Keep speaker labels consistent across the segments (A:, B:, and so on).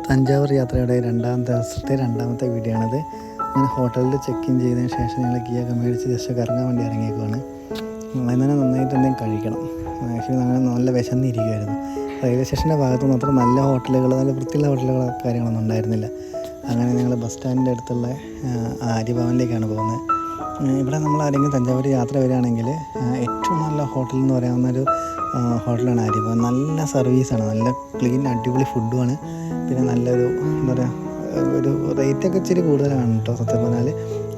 A: തഞ്ചാവൂർ യാത്രയുടെ രണ്ടാമത്തെ വീഡിയോ ആണിത്. ഞാൻ ഹോട്ടലിൽ ചെക്ക് ഇൻ ചെയ്തതിന് ശേഷം ഞങ്ങൾ ഗിയൊക്കെ മേടിച്ച് ജസ്റ്റ് കറങ്ങാൻ വേണ്ടി ഇറങ്ങിയേക്കുവാണ്. അതിന് തന്നെ നന്നായിട്ട് എന്തെങ്കിലും കഴിക്കണം. ആക്ച്വലി ഞങ്ങൾ നല്ല വിശന്നിരിക്കുമായിരുന്നു. റെയിൽവേ സ്റ്റേഷൻ്റെ ഭാഗത്ത് മാത്രം നല്ല ഹോട്ടലുകൾ, നല്ല വൃത്തിയുള്ള ഹോട്ടലുകൾ കാര്യങ്ങളൊന്നും ഉണ്ടായിരുന്നില്ല. അങ്ങനെ ഞങ്ങൾ ബസ് സ്റ്റാൻഡിൻ്റെ അടുത്തുള്ള ആര്യഭവനിലേക്കാണ് പോകുന്നത്. ഇവിടെ നമ്മൾ ആരെങ്കിലും തഞ്ചാവൂർ യാത്ര വരികയാണെങ്കിൽ ഏറ്റവും നല്ല ഹോട്ടൽ എന്ന് പറയാവുന്നൊരു ഹോട്ടലാണ് ആര്യഭവൻ. നല്ല സർവീസാണ്, നല്ല ക്ലീൻ അടിപൊളി ഫുഡുമാണ്. പിന്നെ നല്ലൊരു എന്താ പറയുക, ഒരു റേറ്റൊക്കെ ഇച്ചിരി കൂടുതലാണ് കേട്ടോ സത്യം പറഞ്ഞാൽ.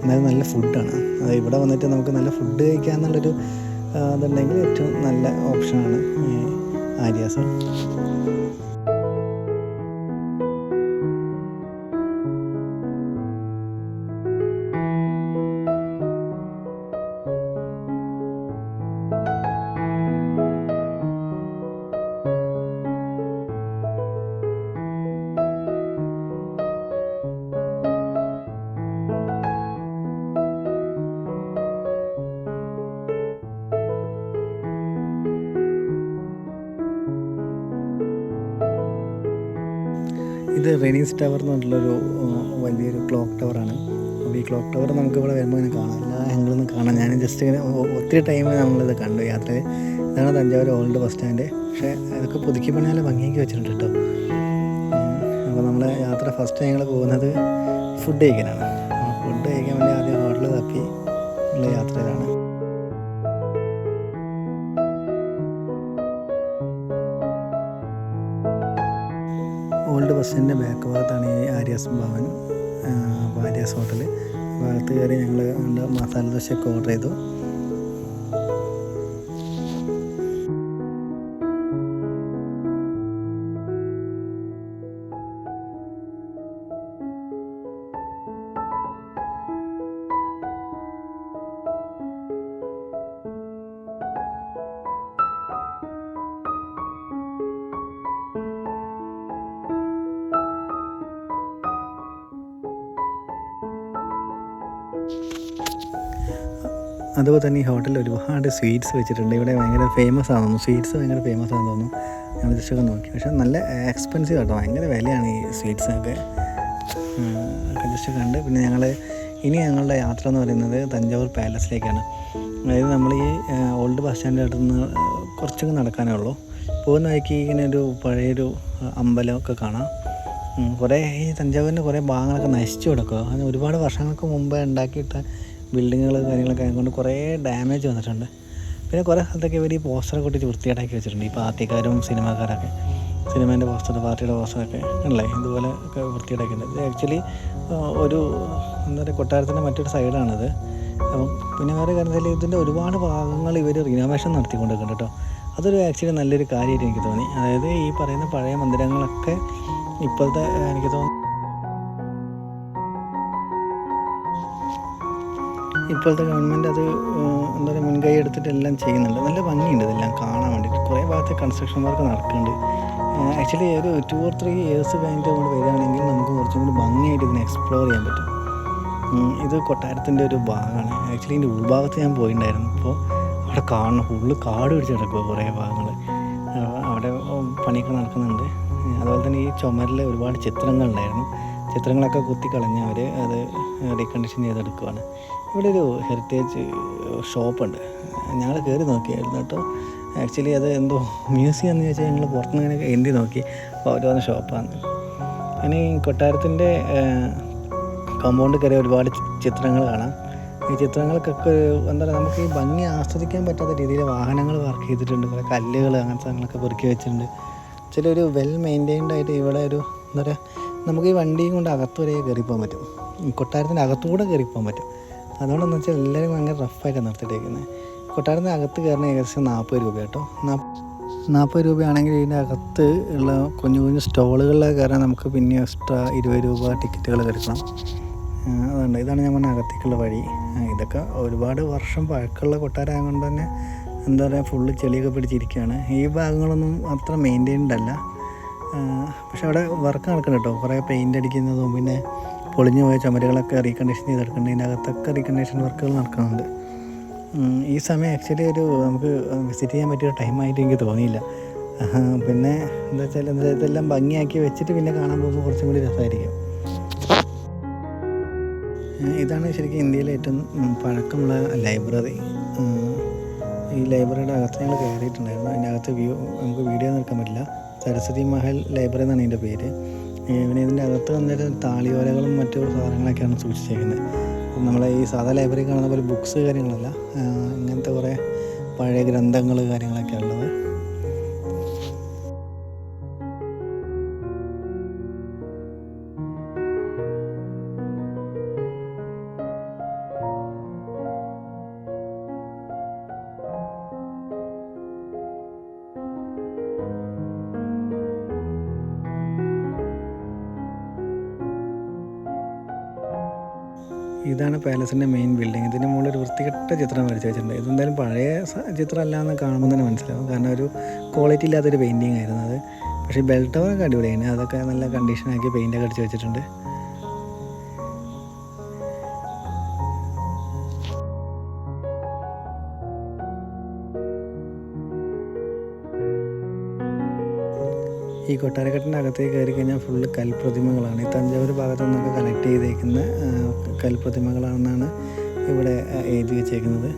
A: എന്നാലും നല്ല ഫുഡാണ്. അത് ഇവിടെ വന്നിട്ട് നമുക്ക് നല്ല ഫുഡ് കഴിക്കുക എന്നുള്ളൊരു ഇതുണ്ടെങ്കിൽ ഏറ്റവും നല്ല ഓപ്ഷനാണ് ആര്യാസ്. ഇത് റെനീസ് ടവർ എന്ന് പറഞ്ഞിട്ടുള്ളൊരു വലിയൊരു ക്ലോക്ക് ടവറാണ്. അപ്പോൾ ഈ ക്ലോക്ക് ടവർ നമുക്കിവിടെ വരുമ്പോൾ ഇങ്ങനെ കാണാം, എല്ലാ ആംഗിളൊന്നും കാണാം. ഞാൻ ജസ്റ്റ് ഇങ്ങനെ ഒത്തിരി ടൈം നമ്മളിത് കണ്ടു യാത്രയിൽ. ഇതാണ് തഞ്ചാവൂർ ഓൾഡ് ബസ് സ്റ്റാൻഡ്. പക്ഷേ അതൊക്കെ പുതുക്കി പണിയാൽ ഭംഗിയാക്കി വെച്ചിട്ടുണ്ട് കേട്ടോ. അപ്പോൾ നമ്മളെ യാത്ര ഫസ്റ്റ് ഞങ്ങൾ പോകുന്നത് ഫുഡ് കഴിക്കാനാണ്. ഫുഡ് കഴിക്കാൻ വേണ്ടി ആദ്യം ഹോട്ടൽ തപ്പി ഉള്ള യാത്രയിലാണ്. ഓൾഡ് ബസ് സ്റ്റാൻഡിൻ്റെ ബാക്ക് ഭാഗത്താണ് ഈ ആര്യാസ് ഭവൻ, അപ്പോൾ ആര്യാസ് ഹോട്ടൽ. ഭാഗത്ത് കയറി ഞങ്ങൾ മസാല ദോശയൊക്കെ ഓർഡർ ചെയ്തു. അതുപോലെ തന്നെ ഈ ഹോട്ടലിൽ ഒരുപാട് സ്വീറ്റ്സ് വെച്ചിട്ടുണ്ട്. ഇവിടെ ഭയങ്കര ഫേമസ് ആണെന്ന് തോന്നുന്നു, സ്വീറ്റ്സ് ഭയങ്കര ഫേമസ് ആണെന്ന് തോന്നുന്നു. ഞങ്ങൾ ജസ്റ്റൊക്കെ നോക്കി, പക്ഷേ നല്ല എക്സ്പെൻസീവ് കേട്ടോ, ഭയങ്കര വിലയാണ് ഈ സ്വീറ്റ്സൊക്കെ. ജസ്റ്റ് കണ്ട് പിന്നെ ഞങ്ങളുടെ യാത്ര എന്ന് പറയുന്നത് തഞ്ചാവൂർ പാലസിലേക്കാണ്. അതായത് നമ്മൾ ഈ ഓൾഡ് ബസ് സ്റ്റാൻഡിൻ്റെ അടുത്ത് നിന്ന് കുറച്ചൊക്കെ നടക്കാനേ ഉള്ളൂ. പോകുന്ന വഴിക്ക് ഇങ്ങനെ ഒരു പഴയൊരു അമ്പലമൊക്കെ കാണാം. കുറേ ഈ തഞ്ചാവൂരിൻ്റെ കുറേ ഭാഗങ്ങളൊക്കെ നശിച്ചു കിടക്കുക. അതിന് ഒരുപാട് വർഷങ്ങൾക്ക് മുമ്പ് ഉണ്ടാക്കിയിട്ട ബിൽഡിങ്ങുകൾ കാര്യങ്ങളൊക്കെ ആയതുകൊണ്ട് കുറേ ഡാമേജ് വന്നിട്ടുണ്ട്. പിന്നെ കുറേ സ്ഥലത്തൊക്കെ ഇവർ ഈ പോസ്റ്ററൊക്കെ ഒട്ടിച്ച് വൃത്തികേടാക്കി വെച്ചിട്ടുണ്ട്. ഈ പാർട്ടിക്കാരും സിനിമാക്കാരൊക്കെ, സിനിമേൻ്റെ പോസ്റ്റർ, പാർട്ടിയുടെ പോസ്റ്ററൊക്കെ അല്ലേ, ഇതുപോലെ ഒക്കെ വൃത്തികേടാക്കിയിട്ടുണ്ട്. ഇത് ആക്ച്വലി ഒരു എന്താ പറയുക, കൊട്ടാരത്തിൻ്റെ മറ്റൊരു സൈഡാണിത്. അപ്പം പിന്നെ വേറെ കാര്യത്തിൽ ഇതിൻ്റെ ഒരുപാട് ഭാഗങ്ങൾ ഇവർ റിനോവേഷൻ നടത്തിക്കൊണ്ടിരിക്കുന്നുണ്ട് കേട്ടോ. അതൊരു ആക്ച്വലി നല്ലൊരു കാര്യമായിട്ട് എനിക്ക് തോന്നി. അതായത് ഈ പറയുന്ന പഴയ മന്ദിരങ്ങളൊക്കെ ഇപ്പോഴത്തെ എനിക്ക് തോന്നുന്നു ഇപ്പോഴത്തെ ഗവൺമെൻറ് അത് എന്താ പറയുക മുൻകൈ എടുത്തിട്ട് എല്ലാം ചെയ്യുന്നുണ്ട്. നല്ല ഭംഗിയുണ്ട് ഇതെല്ലാം കാണാൻ വേണ്ടിയിട്ട്. കുറേ ഭാഗത്ത് കൺസ്ട്രക്ഷൻ വർക്ക് നടക്കുന്നുണ്ട്. ആക്ച്വലി ഒരു 2 or 3 years കഴിഞ്ഞിട്ട് കൊണ്ട് വരികയാണെങ്കിൽ നമുക്ക് കുറച്ചും കൂടി ഭംഗിയായിട്ട് ഇതിനെ എക്സ്പ്ലോർ ചെയ്യാൻ പറ്റും. ഇത് കൊട്ടാരത്തിൻ്റെ ഒരു ഭാഗമാണ്. ആക്ച്വലി ഇതിൻ്റെ ഉൾഭാഗത്ത് ഞാൻ പോയിട്ടുണ്ടായിരുന്നു. അപ്പോൾ അവിടെ കാണണം, ഫുള്ള് കാട് പിടിച്ച് കിടക്കുക കുറേ ഭാഗങ്ങൾ. അവിടെ പണിയൊക്കെ നടക്കുന്നുണ്ട്. അതുപോലെ തന്നെ ഈ ചുമരിൽ ഒരുപാട് ചിത്രങ്ങളുണ്ടായിരുന്നു. ചിത്രങ്ങളൊക്കെ കുത്തിക്കളഞ്ഞ് അവർ അത് റീകണ്ടീഷൻ ചെയ്തെടുക്കുകയാണ്. ഇവിടെ ഒരു ഹെറിറ്റേജ് ഷോപ്പുണ്ട്. ഞങ്ങൾ കയറി നോക്കിയായിരുന്നു കേട്ടോ. ആക്ച്വലി അത് എന്തോ മ്യൂസിയം എന്ന് ചോദിച്ചാൽ ഞങ്ങൾ പുറത്തുനിന്ന് ഇങ്ങനെ എഴുതി നോക്കി. അപ്പോൾ അവർ വന്ന ഷോപ്പാണ്. അങ്ങനെ ഈ കൊട്ടാരത്തിൻ്റെ കമ്പൗണ്ട് കയറി ഒരുപാട് ചിത്രങ്ങൾ കാണാം. ഈ ചിത്രങ്ങൾക്കൊക്കെ എന്താ പറയുക, നമുക്ക് ഈ ഭംഗി ആസ്വദിക്കാൻ പറ്റാത്ത രീതിയിൽ വാഹനങ്ങൾ വർക്ക് ചെയ്തിട്ടുണ്ട്. കുറേ കല്ലുകൾ അങ്ങനത്തെ സാധനങ്ങളൊക്കെ പെറുക്കി വെച്ചിട്ടുണ്ട്. ചില ഒരു വെൽ മെയിൻറ്റെയിൻഡ് ആയിട്ട് ഇവിടെ ഒരു എന്താ പറയുക, നമുക്ക് ഈ വണ്ടിയും കൊണ്ട് അകത്ത് വരെ കയറിപ്പോകാൻ പറ്റും. കൊട്ടാരത്തിൻ്റെ അകത്തുകൂടെ കയറിപ്പോകാൻ പറ്റും. അതുകൊണ്ടെന്ന് വെച്ചാൽ എല്ലാവരും ഭയങ്കര റഫായിട്ട് നിർത്തിയിട്ടേക്കുന്നത്. കൊട്ടാരത്തിൻ്റെ അകത്ത് കയറുന്ന ഏകദേശം 40 രൂപ കേട്ടോ. 40 രൂപയാണെങ്കിൽ ഇതിൻ്റെ അകത്ത് ഉള്ള കുഞ്ഞു സ്റ്റോളുകളിൽ കയറാൻ നമുക്ക് പിന്നെ എക്സ്ട്രാ 20 രൂപ ടിക്കറ്റുകൾ എടുക്കണം. അതുകൊണ്ട് ഇതാണ് ഞാൻ പറഞ്ഞ അകത്തേക്കുള്ള വഴി. ഇതൊക്കെ ഒരുപാട് വർഷം പഴക്കമുള്ള കൊട്ടാരം കൊണ്ട് തന്നെ എന്താ പറയുക, ഫുള്ള് ചെളിയൊക്കെ പിടിച്ചിരിക്കുകയാണ്. ഈ ഭാഗങ്ങളൊന്നും അത്ര മെയിൻറ്റെയിൻഡ് അല്ല. പക്ഷെ അവിടെ വർക്ക് നടക്കുന്നുണ്ട് കേട്ടോ. കുറേ പെയിൻ്റ് അടിക്കുന്നതും പിന്നെ പൊളിഞ്ഞു പോയ ചുമരുകളൊക്കെ റീകണ്ടീഷൻ ചെയ്തെടുക്കുന്നുണ്ട്. ഇതിൻ്റെ അകത്തൊക്കെ റീകണ്ടീഷൻ വർക്കുകൾ നടക്കുന്നുണ്ട്. ഈ സമയം ആക്ച്വലി നമുക്ക് വിസിറ്റ് ചെയ്യാൻ പറ്റിയ ടൈമായിട്ട് എനിക്ക് തോന്നിയില്ല. പിന്നെ എന്താ വെച്ചാൽ ഇതെല്ലാം ഭംഗിയാക്കി വെച്ചിട്ട് പിന്നെ കാണാൻ പോകുമ്പോൾ കുറച്ചും കൂടി രസമായിരിക്കും. ഇതാണ് ശരിക്കും ഇന്ത്യയിലെ ഏറ്റവും പഴക്കമുള്ള ലൈബ്രറി. ഈ ലൈബ്രറിയുടെ അകത്ത് ഞങ്ങൾ കയറിയിട്ടുണ്ടായിരുന്നു. അതിൻ്റെ അകത്ത് നമുക്ക് വീഡിയോ എടുക്കാൻ പറ്റില്ല. സരസ്വതി മഹൽ ലൈബ്രറി എന്നാണ് ഇതിൻ്റെ പേര്. പിന്നെ ഇതിൻ്റെ അകത്ത് വന്നിട്ട് താളിയോലകളും മറ്റു സാധനങ്ങളൊക്കെയാണ് സൂക്ഷിച്ചേക്കുന്നത്. നമ്മളെ ഈ സാധാ ലൈബ്രറി കാണുന്ന പോലെ ബുക്സ് കാര്യങ്ങളല്ല, ഇങ്ങനത്തെ കുറേ പഴയ ഗ്രന്ഥങ്ങൾ കാര്യങ്ങളൊക്കെ ഉള്ളത്. ഇതാണ് പാലസിൻ്റെ മെയിൻ ബിൽഡിങ്. ഇതിന് മുകളിൽ ഒരു വൃത്തികെട്ട ചിത്രം വരച്ച് വെച്ചിട്ടുണ്ട്. ഇതെന്തായാലും പഴയ ചിത്രമല്ല എന്ന് കാണുമ്പോൾ തന്നെ മനസ്സിലാവും, കാരണം ഒരു ക്വാളിറ്റി ഇല്ലാത്തൊരു പെയിൻറ്റിങ് ആയിരുന്നു അത്. പക്ഷേ ബെൽ ടവറൊക്കെ അടിപൊളിയാണ്, അതൊക്കെ നല്ല കണ്ടീഷനാക്കി പെയിൻ്റൊക്കെ അടിച്ച് വെച്ചിട്ടുണ്ട്. ഈ കൊട്ടാരക്കെട്ടിൻ്റെ അകത്തേക്ക് കയറി കഴിഞ്ഞാൽ ഫുള്ള് കൽപ്രതിമകളാണ്. ഈ തഞ്ചാവൂർ ഭാഗത്തു നിന്നൊക്കെ കളക്ട് ചെയ്തേക്കുന്ന കൽപ്രതിമകളാണെന്നാണ് ഇവിടെ എഴുതി വെച്ചേക്കുന്നത്.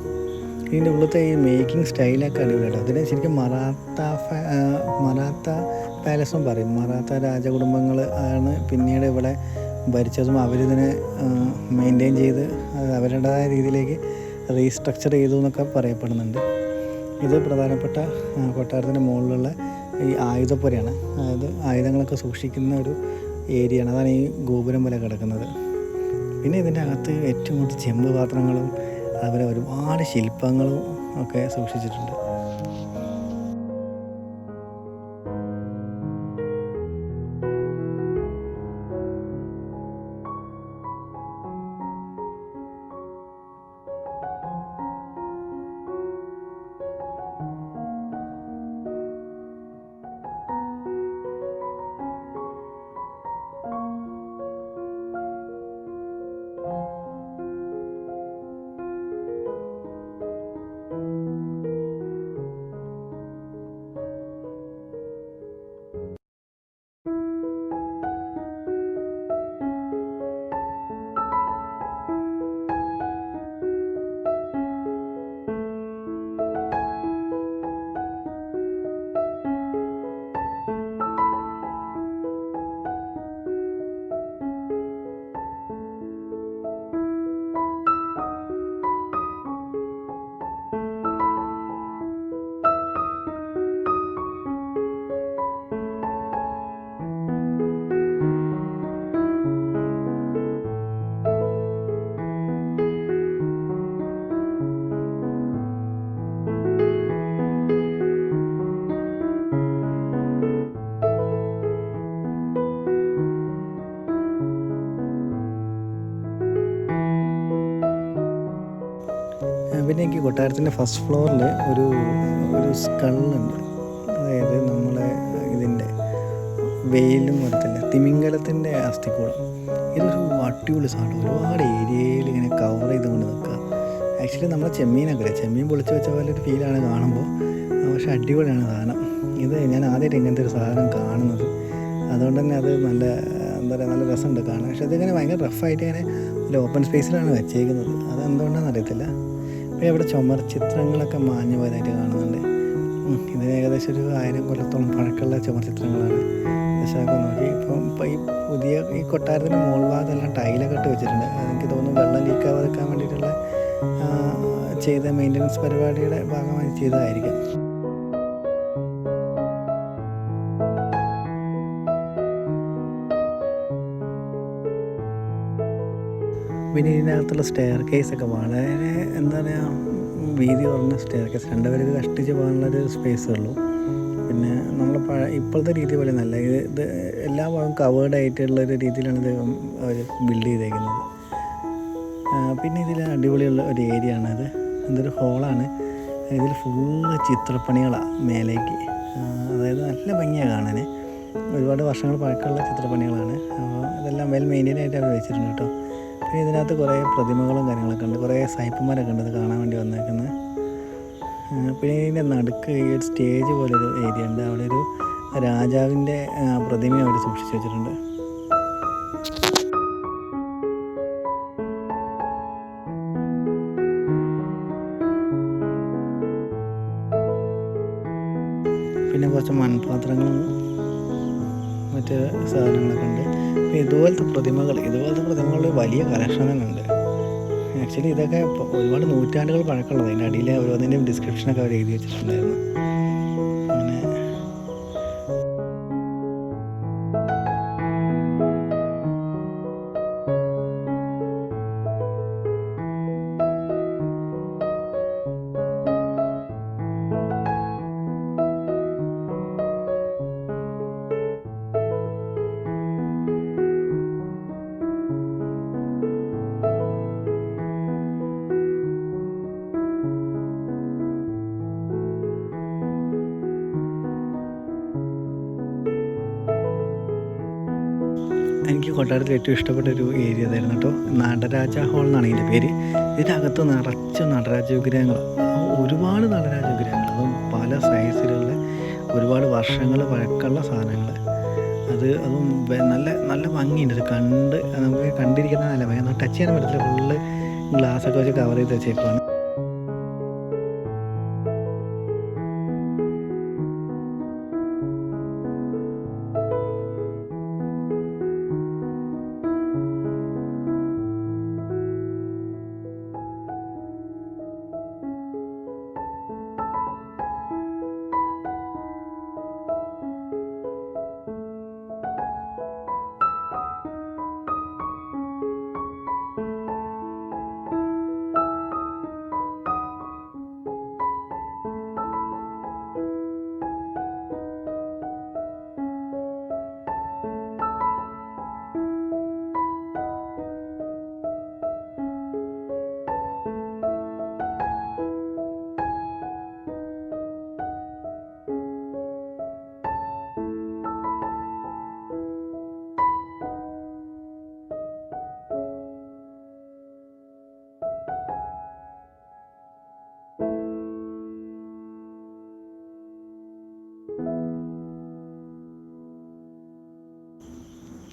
A: ഇതിൻ്റെ ഉള്ളത്തെ ഈ മേക്കിംഗ് സ്റ്റൈലൊക്കെ അടിപൊളിയാണ്. അതിനെ ശരിക്കും മറാത്ത പാലസും പറയും. മറാത്ത രാജകുടുംബങ്ങൾ ആണ് പിന്നീട് ഇവിടെ ഭരിച്ചതും അവരിതിനെ മെയിൻറ്റെയിൻ ചെയ്ത് അവരുടേതായ രീതിയിലേക്ക് റീസ്ട്രക്ചർ ചെയ്തു എന്നൊക്കെ പറയപ്പെടുന്നുണ്ട്. ഇത് പ്രധാനപ്പെട്ട കൊട്ടാരത്തിൻ്റെ മുകളിലുള്ള ഈ ആയുധപ്പുരയാണ്. അതായത് ആയുധങ്ങളൊക്കെ സൂക്ഷിക്കുന്ന ഒരു ഏരിയയാണ്. അതാണ് ഈ ഗോപുരം പോലെ കിടക്കുന്നത്. പിന്നെ ഇതിൻ്റെ അകത്ത് ഏറ്റവും കൂടുതൽ ചെമ്പ് പാത്രങ്ങളും അതുപോലെ ഒരുപാട് ശില്പങ്ങളും ഒക്കെ സൂക്ഷിച്ചിട്ടുണ്ട്. പിന്നെ എനിക്ക് കൊട്ടാരത്തിൻ്റെ ഫസ്റ്റ് ഫ്ലോറിൽ ഒരു സ്കള്ളുണ്ട്. അതായത് നമ്മളെ ഇതിൻ്റെ വെയിലും വരത്തില്ല, തിമിംഗലത്തിൻ്റെ അസ്ഥിക്കൂടം. ഇതൊരു അടിപൊളി സാധനം. ഒരുപാട് ഏരിയയിൽ ഇങ്ങനെ കവർ ചെയ്തുകൊണ്ട് നിൽക്കുക. ആക്ച്വലി നമ്മളെ ചെമ്മീൻ പൊളിച്ച് വെച്ച പോലെ ഒരു ഫീലാണ് കാണുമ്പോൾ. പക്ഷേ അടിപൊളിയാണ് സാധനം. ഇത് ഞാൻ ആദ്യമായിട്ട് ഇങ്ങനത്തെ ഒരു സാധനം കാണുന്നത്. അതുകൊണ്ട് തന്നെ അത് നല്ല എന്താ പറയുക, നല്ല രസമുണ്ട് കാണാൻ. പക്ഷേ അതിങ്ങനെ ഭയങ്കര റഫായിട്ട് ഇങ്ങനെ ഒരു ഓപ്പൺ സ്പേസിലാണ് വെച്ചേക്കുന്നത്. അതെന്തുകൊണ്ടാണെന്ന് അറിയത്തില്ല. പിന്നെ ഇവിടെ ചുമർ ചിത്രങ്ങളൊക്കെ മാഞ്ഞു പോയതായിട്ട് കാണുന്നുണ്ട്. ഇത് ഏകദേശം ഒരു 1000 കൊല്ലത്തോളം പഴക്കമുള്ള ചുമർ ചിത്രങ്ങളാണ്. ദശാക്കം നോക്കി ഇപ്പം ഈ കൊട്ടാരത്തിൻ്റെ മുകൾ ഭാഗത്തെല്ലാം ടൈലൊക്കെ ഇട്ട് വെച്ചിട്ടുണ്ട്. എനിക്ക് തോന്നുന്നു വെള്ളം ലീക്കാവാതിരിക്കാൻ വേണ്ടിയിട്ടുള്ള ചെയ്ത മെയിൻ്റനൻസ് പരിപാടിയുടെ ഭാഗമായി ചെയ്തതായിരിക്കും. പിന്നെ ഇതിനകത്തുള്ള സ്റ്റെയർ കേസൊക്കെ വളരെ എന്താ പറയുക, വീതി കുറഞ്ഞ സ്റ്റെയർ കേസ്. 2 പേർക്ക് കഷ്ടിച്ച് പോകാനുള്ളൊരു സ്പേസേ ഉള്ളൂ. പിന്നെ നമ്മൾ ഇപ്പോഴത്തെ രീതി പോലെ നല്ല ഇത് എല്ലാ ഭാഗവും കവേർഡ് ആയിട്ടുള്ളൊരു രീതിയിലാണ് ഇത് അവർ ബിൽഡ് ചെയ്തേക്കുന്നത്. പിന്നെ ഇതിൽ അടിപൊളിയുള്ള ഒരു ഏരിയ ആണിത്. ഇതൊരു ഹോളാണ്. ഇതിൽ ഫുള്ള് ചിത്രപ്പണികളാണ് മേലേക്ക്. അതായത് നല്ല ഭംഗിയാണ് കാണാൻ. ഒരുപാട് വർഷങ്ങൾ പഴക്കമുള്ള ചിത്രപ്പണികളാണ്. അപ്പോൾ ഇതെല്ലാം വെൽ മെയിൻറ്റെയിൻ ആയിട്ട് അവർ വെച്ചിട്ടുണ്ട് കേട്ടോ. പിന്നെ ഇതിനകത്ത് കുറേ പ്രതിമകളും കാര്യങ്ങളൊക്കെ ഉണ്ട്. കുറേ സായിപ്പന്മാരൊക്കെ ഉണ്ട് ഇത് കാണാൻ വേണ്ടി വന്നേക്കുന്നത്. പിന്നെ ഇതിൻ്റെ നടുക്ക് ഈ ഒരു സ്റ്റേജ് പോലൊരു ഏരിയ ഉണ്ട്. അവിടെ ഒരു രാജാവിൻ്റെ പ്രതിമ അവർ സൂക്ഷിച്ച് വെച്ചിട്ടുണ്ട്. പിന്നെ കുറച്ച് മൺപാത്രങ്ങളും മറ്റ് സാധനങ്ങളൊക്കെ ഉണ്ട്. പിന്നെ ഇതുപോലത്തെ പ്രതിമകൾ വലിയ കളക്ഷൻ തന്നെ ഉണ്ട്. ആക്ച്വലി ഇതൊക്കെ ഒരുപാട് നൂറ്റാണ്ടുകൾ പഴക്കമുള്ളത്. അതിൻ്റെ അടിയിൽ ഓരോന്നിൻ്റെയും ഡിസ്ക്രിപ്ഷനൊക്കെ അവർ എഴുതി വെച്ചിട്ടുണ്ടായിരുന്നു. അങ്ങനെ എനിക്ക് കൊട്ടാരത്തിൽ ഏറ്റവും ഇഷ്ടപ്പെട്ടൊരു ഏരിയ അതായിരുന്നു കേട്ടോ. നടരാജ ഹാൾ എന്നാണ് ഇതിൻ്റെ പേര്. ഇതിനകത്ത് നിറച്ച് നടരാജ വിഗ്രഹങ്ങളാണ്. ഒരുപാട് നടരാജ വിഗ്രഹങ്ങൾ, അതും പല സൈസിലുള്ള ഒരുപാട് വർഷങ്ങൾ പഴക്കമുള്ള സാധനങ്ങൾ. അതും നല്ല നല്ല ഭംഗിയുണ്ട്. ഇത് നമുക്ക് കണ്ടിരിക്കുന്ന നല്ല ഭംഗി. ടച്ച് ചെയ്യാൻ പറ്റില്ല, ഫുള്ള് ഗ്ലാസ്സൊക്കെ വെച്ച് കവർ ചെയ്ത് വെച്ചേക്കുവാണ്.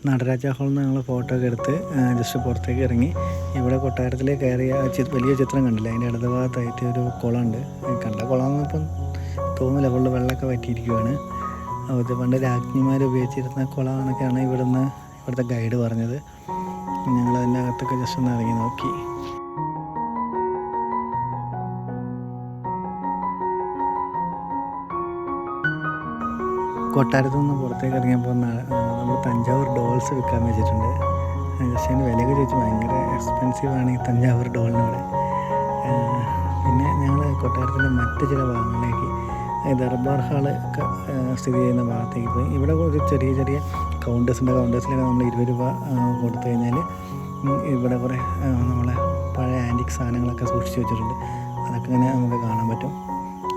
A: നടരാജ ഹാളിൽ നിന്ന് ഞങ്ങൾ ഫോട്ടോ ഒക്കെ എടുത്ത് ജസ്റ്റ് പുറത്തേക്ക് ഇറങ്ങി. ഇവിടെ കൊട്ടാരത്തിലേക്ക് കയറിയ വലിയ ചിത്രം കണ്ടില്ല, അതിൻ്റെ ഇടത് ഭാഗത്തായിട്ട് ഒരു കുളമുണ്ട്. കണ്ട കുളമെന്ന് ഇപ്പം തോന്നില്ല, ഫുള്ള് വെള്ളമൊക്കെ വറ്റിയിരിക്കുകയാണ്. അത് പണ്ട് രാജ്ഞിമാർ ഉപയോഗിച്ചിരുന്ന കുളമാണെന്നൊക്കെയാണ് ഇവിടുത്തെ ഗൈഡ് പറഞ്ഞത്. ഞങ്ങളതിൻ്റെ അകത്തൊക്കെ ജസ്റ്റ് ഒന്ന് ഇറങ്ങി നോക്കി. കൊട്ടാരത്തിൽ നിന്ന് പുറത്തേക്ക് ഇറങ്ങിയപ്പോൾ നമ്മൾ തഞ്ചാവൂർ ഡോൾസ് വിൽക്കാൻ വെച്ചിട്ടുണ്ട്. ജസ്റ്റ് അതിൻ്റെ വിലയൊക്കെ ചോദിച്ചു, ഭയങ്കര എക്സ്പെൻസീവാണ് ഈ തഞ്ചാവൂർ ഡോളിനിവിടെ. പിന്നെ ഞങ്ങൾ കൊട്ടാരത്തിൻ്റെ മറ്റ് ചില ഭാഗങ്ങളിലേക്ക്, ദർബാർ ഹാള് ഒക്കെ സ്ഥിതി ചെയ്യുന്ന ഭാഗത്തേക്ക് പോയി. ഇവിടെ ഒരു ചെറിയ കൗണ്ടേഴ്സിലൊക്കെ നമ്മൾ 20 രൂപ കൊടുത്തു കഴിഞ്ഞാൽ ഇവിടെ കുറേ നമ്മളെ പഴയ ആൻറ്റിക് സാധനങ്ങളൊക്കെ സൂക്ഷിച്ച് വെച്ചിട്ടുണ്ട്. അതൊക്കെ ഇങ്ങനെ നമുക്ക് കാണാൻ പറ്റും.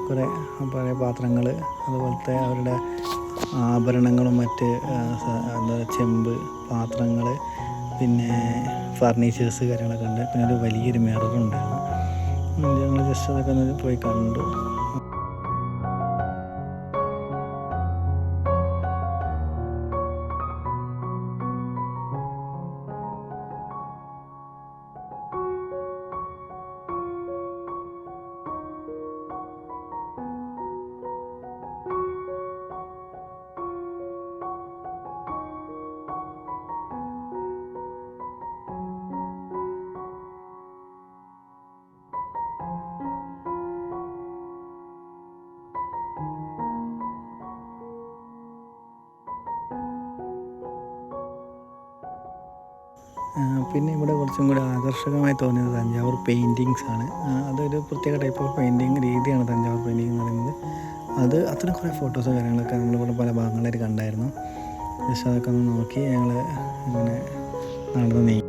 A: കുറേ പഴയ പാത്രങ്ങൾ, അതുപോലത്തെ അവരുടെ ആഭരണങ്ങളും മറ്റ് ചെമ്പ് പാത്രങ്ങൾ, പിന്നെ ഫർണിച്ചേഴ്സ് കാര്യങ്ങളൊക്കെ ഉണ്ട്. പിന്നെ ഒരു വലിയൊരു മിററുണ്ടായിരുന്നു. ഞങ്ങൾ ജസ്റ്റ് അതൊക്കെ ഒന്ന് പോയി കണ്ടു. പിന്നെ ഇവിടെ കുറച്ചും കൂടി ആകർഷകമായി തോന്നിയത് തഞ്ചാവൂർ പെയിൻറ്റിങ്സ് ആണ്. അതൊരു പ്രത്യേക ടൈപ്പ് ഓഫ് പെയിൻറ്റിങ് രീതിയാണ് തഞ്ചാവൂർ പെയിൻറ്റിങ് എന്ന് പറയുന്നത്. അത്തരം കുറേ ഫോട്ടോസ് കാര്യങ്ങളൊക്കെ നമ്മളിവിടെ പല ഭാഗങ്ങളായിട്ട് കണ്ടായിരുന്നു. ജസ്റ്റ് അതൊക്കെ ഒന്ന് നോക്കി ഞങ്ങൾ ഇങ്ങനെ നടന്ന് നീങ്ങി.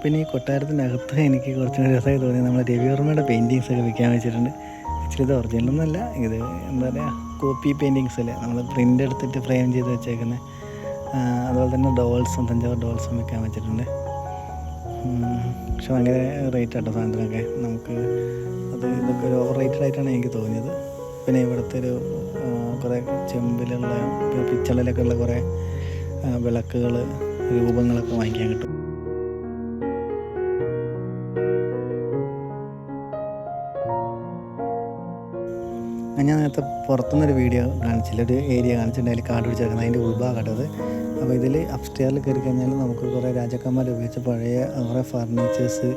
A: പിന്നെ ഈ കൊട്ടാരത്തിനകത്ത് എനിക്ക് കുറച്ചുകൂടി രസമായി തോന്നി നമ്മളെ രവിവർമ്മയുടെ പെയിൻറ്റിങ്സ് ഒക്കെ വിൽക്കാൻ വെച്ചിട്ടുണ്ട്. ആക്ച്വലി ഇത് ഒറിജിനലൊന്നുമല്ല, ഇത് എന്താ പറയുക കോപ്പി പെയിൻറ്റിങ്സ് അല്ലേ, നമ്മൾ പ്രിൻ്റ് എടുത്തിട്ട് ഫ്രെയിം ചെയ്ത് വെച്ചേക്കുന്നത്. അതുപോലെ തന്നെ ഡോൾസും തഞ്ചാവൂർ ഡോൾസും വെക്കാൻ വെച്ചിട്ടുണ്ട്. പക്ഷെ ഭയങ്കര റേറ്റ് ആട്ടോ സാധനത്തിനൊക്കെ. നമുക്ക് ഇതൊക്കെ ഒരു ഓവർ റേറ്റഡ് ആയിട്ടാണ് എനിക്ക് തോന്നിയത്. പിന്നെ ഇവിടുത്തെ ഒരു കുറേ ചെമ്പിലുള്ള പിച്ചളിലൊക്കെ ഉള്ള കുറേ വിളക്കുകൾ രൂപങ്ങളൊക്കെ വാങ്ങിക്കാൻ കിട്ടും. ഞാൻ നേരത്തെ പുറത്തുനിന്നൊരു വീഡിയോ കാണിച്ചില്ല, ഒരു ഏരിയ കാണിച്ചിട്ടുണ്ട്, അതിൽ കാട് പിടിച്ചേക്കുന്നത് അതിൻ്റെ ഉൾഭാഗമായിട്ടത്. അപ്പോൾ ഇതിൽ അപ്സ്റ്റെയറിൽ കയറി കഴിഞ്ഞാൽ നമുക്ക് കുറേ രാജാക്കന്മാർ ഉപയോഗിച്ച പഴയ കുറേ ഫർണിച്ചേഴ്സ്,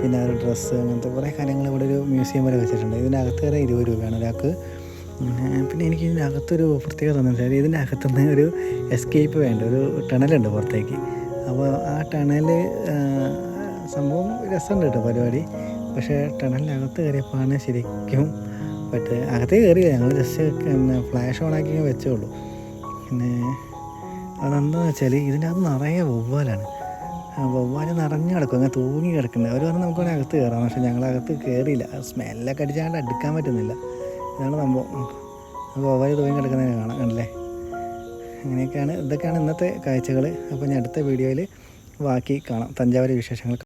A: പിന്നെ ഒരു ഡ്രസ്സ്, അങ്ങനത്തെ കുറേ കാര്യങ്ങൾ ഇവിടെ ഒരു മ്യൂസിയം വരെ വെച്ചിട്ടുണ്ട്. ഇതിനകത്ത് കയറി 20 രൂപയാണ് ഒരാൾക്ക്. പിന്നെ എനിക്ക് ഇതിനകത്തൊരു പ്രത്യേകത തോന്നുന്നത് ഇതിൻ്റെ അകത്തുനിന്ന് ഒരു എസ്കേപ്പ് വേണ്ട, ഒരു ടണലുണ്ട് പുറത്തേക്ക്. അപ്പോൾ ആ ടണൽ സംഭവം രസമുണ്ട് കേട്ടോ പരിപാടി. പക്ഷേ ടണലിനകത്ത് കയറിയപ്പോഴാണ് ശരിക്കും അകത്തേ കയറിയില്ല, ഞങ്ങൾ ജസ്റ്റ് ഫ്ലാഷ് ഓൺ ആക്കി വെച്ചേ ഉള്ളൂ. പിന്നെ അതെന്താണെന്ന് വെച്ചാൽ ഇതിനകത്ത് നിറയെ വവ്വാലാണ്. വവ്വാൽ നിറഞ്ഞു കിടക്കും, അങ്ങനെ തൂങ്ങി കിടക്കുന്നത്. അവർ പറഞ്ഞാൽ നമുക്ക് അകത്ത് കയറാം, പക്ഷേ ഞങ്ങളകത്ത് കയറിയില്ല. സ്മെല്ലൊക്കെ അടിച്ചാണ്ട് അടുക്കാൻ പറ്റുന്നില്ല. ഇതാണ് സംഭവം. അപ്പോൾ വവ്വാൽ തൂങ്ങി കിടക്കുന്നതിന് കാണാം, കണ്ടില്ലേ? ഇതൊക്കെയാണ് ഇന്നത്തെ കാഴ്ചകൾ. അപ്പോൾ ഞാൻ അടുത്ത വീഡിയോയിൽ ബാക്കി കാണാം, തഞ്ചാവൂർ വിശേഷങ്ങൾ.